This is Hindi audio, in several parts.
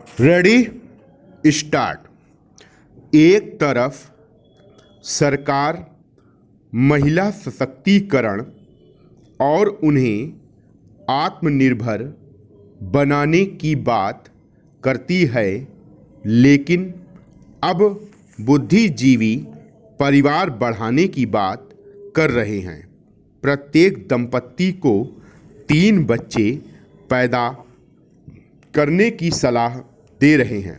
Ready start. एक तरफ सरकार महिला सशक्तिकरण और उन्हें आत्मनिर्भर बनाने की बात करती है, लेकिन अब बुद्धिजीवी परिवार बढ़ाने की बात कर रहे हैं। प्रत्येक दंपत्ति को 3 बच्चे पैदा करने की सलाह दे रहे हैं।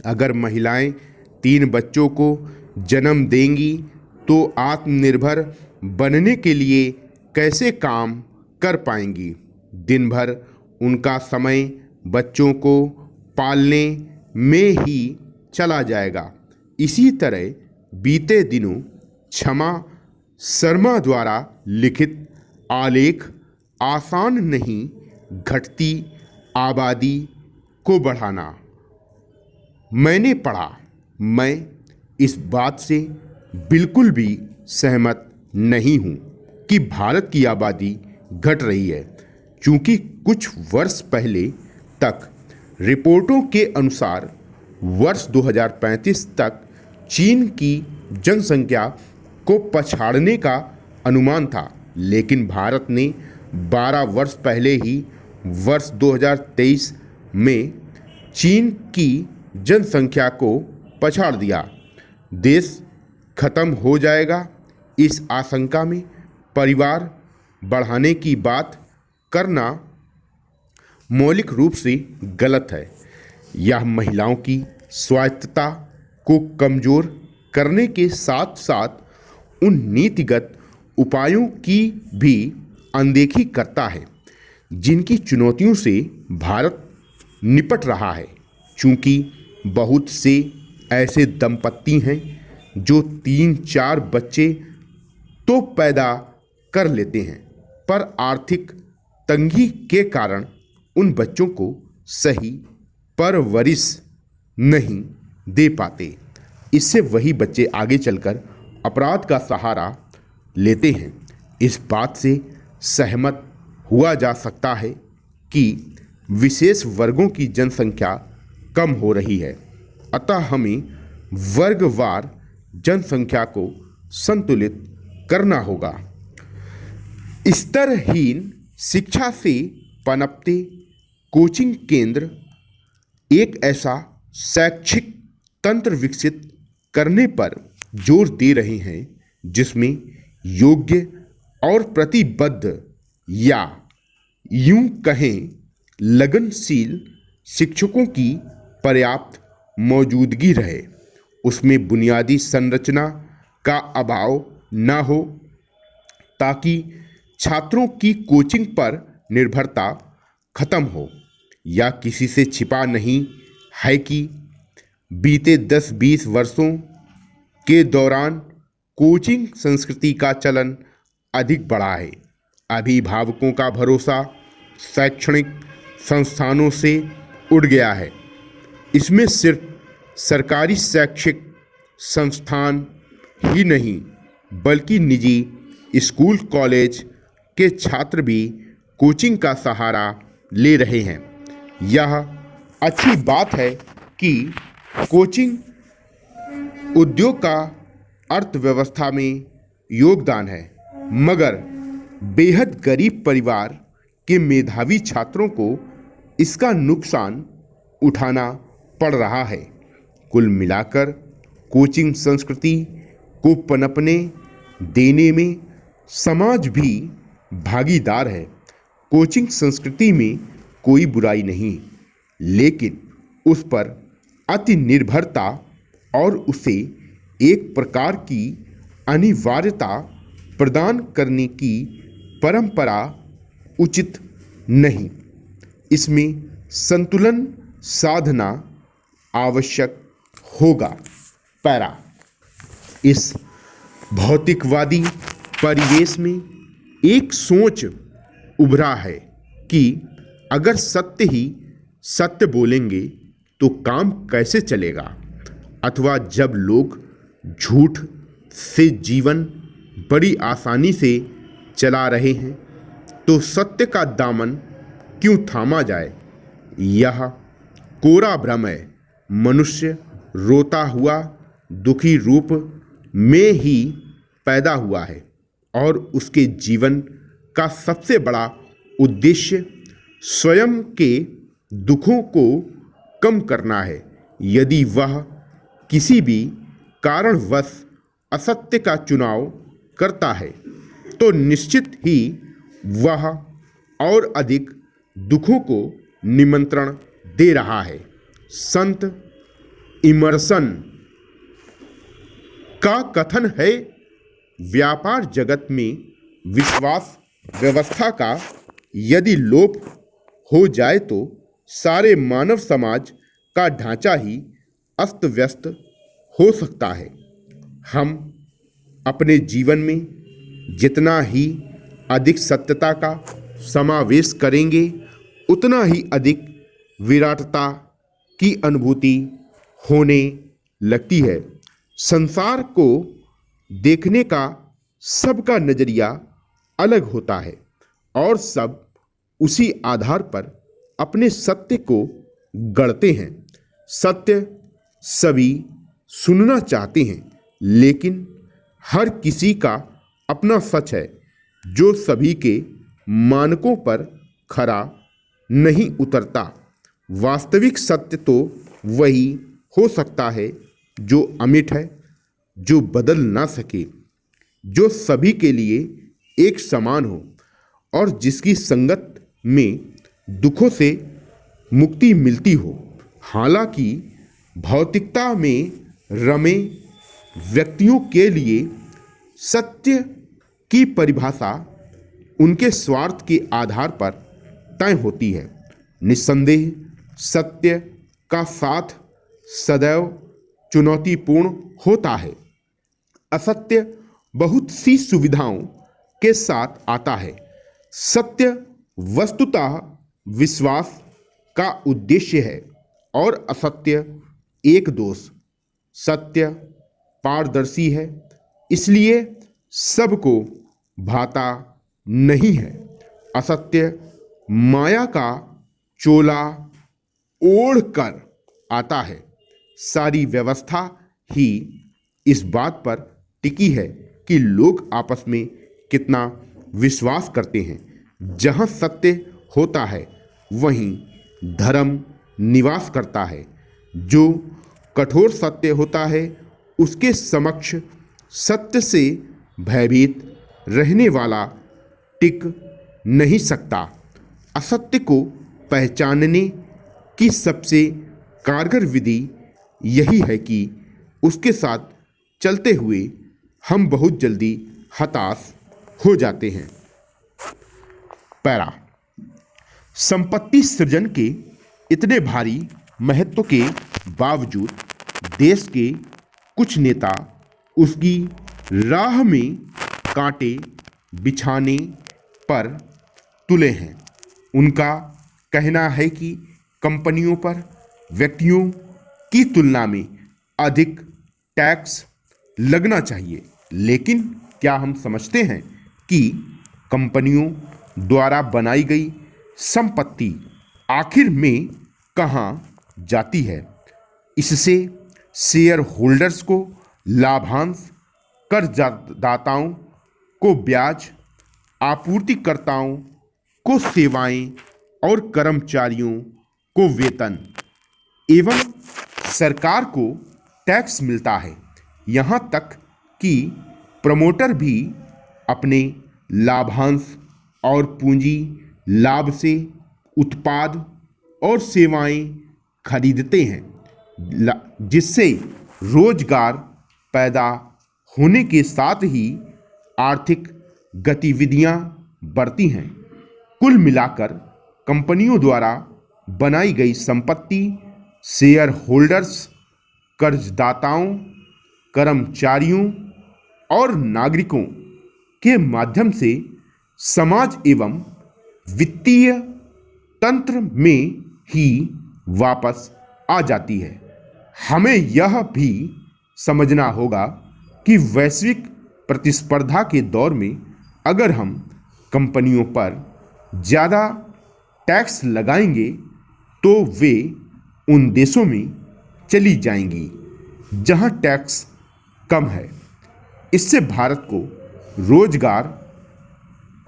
अगर महिलाएं 3 बच्चों को जन्म देंगी तो आत्मनिर्भर बनने के लिए कैसे काम कर पाएंगी? दिन भर उनका समय बच्चों को पालने में ही चला जाएगा। इसी तरह बीते दिनों क्षमा शर्मा द्वारा लिखित आलेख आसान नहीं, घटती आबादी को बढ़ाना, मैंने पढ़ा। मैं इस बात से बिल्कुल भी सहमत नहीं हूँ कि भारत की आबादी घट रही है, क्योंकि कुछ वर्ष पहले तक रिपोर्टों के अनुसार वर्ष 2035 तक चीन की जनसंख्या को पछाड़ने का अनुमान था, लेकिन भारत ने 12 वर्ष पहले ही वर्ष 2023 में चीन की जनसंख्या को पछाड़ दिया। देश खत्म हो जाएगा, इस आशंका में परिवार बढ़ाने की बात करना मौलिक रूप से गलत है। यह महिलाओं की स्वायत्तता को कमज़ोर करने के साथ साथ उन नीतिगत उपायों की भी अनदेखी करता है जिनकी चुनौतियों से भारत निपट रहा है। चूँकि बहुत से ऐसे दंपत्ति हैं जो 3-4 बच्चे तो पैदा कर लेते हैं, पर आर्थिक तंगी के कारण उन बच्चों को सही परवरिश नहीं दे पाते। इससे वही बच्चे आगे चलकर अपराध का सहारा लेते हैं। इस बात से सहमत हुआ जा सकता है कि विशेष वर्गों की जनसंख्या कम हो रही है, अतः हमें वर्गवार जनसंख्या को संतुलित करना होगा। स्तरहीन शिक्षा से पनपते कोचिंग केंद्र एक ऐसा शैक्षिक तंत्र विकसित करने पर जोर दे रहे हैं जिसमें योग्य और प्रतिबद्ध, या यूं कहें लगनशील शिक्षकों की पर्याप्त मौजूदगी रहे। उसमें बुनियादी संरचना का अभाव न हो, ताकि छात्रों की कोचिंग पर निर्भरता खत्म हो। या किसी से छिपा नहीं है कि बीते 10-20 वर्षों के दौरान कोचिंग संस्कृति का चलन अधिक बढ़ा है। अभिभावकों का भरोसा शैक्षणिक संस्थानों से उठ गया है। इसमें सिर्फ सरकारी शैक्षिक संस्थान ही नहीं, बल्कि निजी स्कूल कॉलेज के छात्र भी कोचिंग का सहारा ले रहे हैं। यह अच्छी बात है कि कोचिंग उद्योग का अर्थव्यवस्था में योगदान है, मगर बेहद गरीब परिवार के मेधावी छात्रों को इसका नुकसान उठाना पड़ रहा है। कुल मिलाकर कोचिंग संस्कृति को पनपने देने में समाज भी भागीदार है। कोचिंग संस्कृति में कोई बुराई नहीं, लेकिन उस पर अति निर्भरता और उसे एक प्रकार की अनिवार्यता प्रदान करने की परंपरा उचित नहीं। इसमें संतुलन साधना आवश्यक होगा। पैरा, इस भौतिकवादी परिवेश में एक सोच उभरा है कि अगर सत्य ही सत्य बोलेंगे तो काम कैसे चलेगा, अथवा जब लोग झूठ से जीवन बड़ी आसानी से चला रहे हैं तो सत्य का दामन क्यों थामा जाए। यह कोरा भ्रम है। मनुष्य रोता हुआ दुखी रूप में ही पैदा हुआ है और उसके जीवन का सबसे बड़ा उद्देश्य स्वयं के दुखों को कम करना है। यदि वह किसी भी कारणवश असत्य का चुनाव करता है तो निश्चित ही वह और अधिक दुखों को निमंत्रण दे रहा है। संत इमर्सन का कथन है, व्यापार जगत में विश्वास व्यवस्था का यदि लोप हो जाए तो सारे मानव समाज का ढांचा ही अस्त व्यस्त हो सकता है। हम अपने जीवन में जितना ही अधिक सत्यता का समावेश करेंगे उतना ही अधिक विराटता की अनुभूति होने लगती है। संसार को देखने का सबका नज़रिया अलग होता है और सब उसी आधार पर अपने सत्य को गढ़ते हैं। सत्य सभी सुनना चाहते हैं, लेकिन हर किसी का अपना सच है जो सभी के मानकों पर खरा नहीं उतरता। वास्तविक सत्य तो वही हो सकता है जो अमिट है, जो बदल ना सके, जो सभी के लिए एक समान हो और जिसकी संगत में दुखों से मुक्ति मिलती हो। हालांकि भौतिकता में रमे व्यक्तियों के लिए सत्य की परिभाषा उनके स्वार्थ के आधार पर तय होती है। निस्संदेह सत्य का साथ सदैव चुनौतीपूर्ण होता है। असत्य बहुत सी सुविधाओं के साथ आता है। सत्य वस्तुतः विश्वास का उद्देश्य है और असत्य एक दोष। सत्य पारदर्शी है, इसलिए सबको भाता नहीं है। असत्य माया का चोला ओढ़ कर आता है। सारी व्यवस्था ही इस बात पर टिकी है कि लोग आपस में कितना विश्वास करते हैं। जहाँ सत्य होता है वहीं धर्म निवास करता है। जो कठोर सत्य होता है उसके समक्ष सत्य से भयभीत रहने वाला टिक नहीं सकता। असत्य को पहचानने की सबसे कारगर विधि यही है कि उसके साथ चलते हुए हम बहुत जल्दी हताश हो जाते हैं। पैरा संपत्ति सृजन के इतने भारी महत्व के बावजूद देश के कुछ नेता उसकी राह में कांटे बिछाने पर तुले हैं। उनका कहना है कि कंपनियों पर व्यक्तियों की तुलना में अधिक टैक्स लगना चाहिए, लेकिन क्या हम समझते हैं कि कंपनियों द्वारा बनाई गई संपत्ति आखिर में कहाँ जाती है? इससे शेयर होल्डर्स को लाभांश, कर्जदाताओं को ब्याज, आपूर्तिकर्ताओं को सेवाएं और कर्मचारियों को वेतन एवं सरकार को टैक्स मिलता है। यहाँ तक कि प्रमोटर भी अपने लाभांश और पूंजी लाभ से उत्पाद और सेवाएं खरीदते हैं, जिससे रोजगार पैदा होने के साथ ही आर्थिक गतिविधियां बढ़ती हैं। कुल मिलाकर कंपनियों द्वारा बनाई गई संपत्ति शेयर होल्डर्स, कर्जदाताओं, कर्मचारियों और नागरिकों के माध्यम से समाज एवं वित्तीय तंत्र में ही वापस आ जाती है। हमें यह भी समझना होगा कि वैश्विक प्रतिस्पर्धा के दौर में अगर हम कंपनियों पर ज़्यादा टैक्स लगाएंगे तो वे उन देशों में चली जाएंगी जहां टैक्स कम है। इससे भारत को रोजगार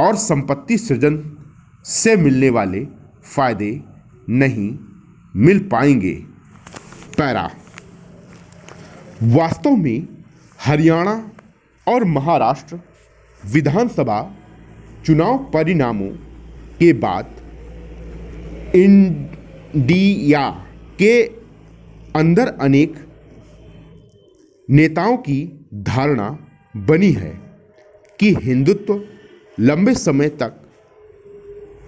और संपत्ति सृजन से मिलने वाले फायदे नहीं मिल पाएंगे। पैरा। वास्तव में हरियाणा और महाराष्ट्र विधानसभा चुनाव परिणामों के बाद इंडिया के अंदर अनेक नेताओं की धारणा बनी है कि हिंदुत्व लंबे समय तक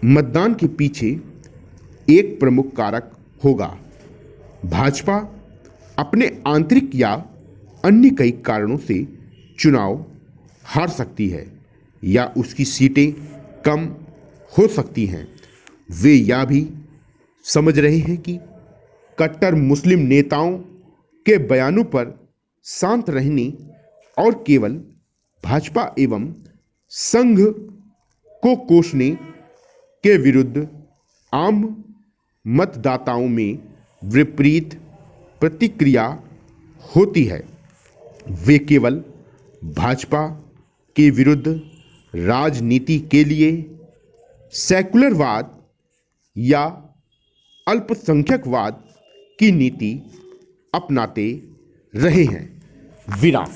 मतदान के पीछे एक प्रमुख कारक होगा। भाजपा अपने आंतरिक या अन्य कई कारणों से चुनाव हार सकती है या उसकी सीटें कम हो सकती हैं। वे यह भी समझ रहे हैं कि कट्टर मुस्लिम नेताओं के बयानों पर शांत रहने और केवल भाजपा एवं संघ को कोसने के विरुद्ध आम मतदाताओं में विपरीत प्रतिक्रिया होती है। वे केवल भाजपा के विरुद्ध राजनीति के लिए सेकुलरवाद या अल्पसंख्यकवाद की नीति अपनाते रहे हैं। विराम।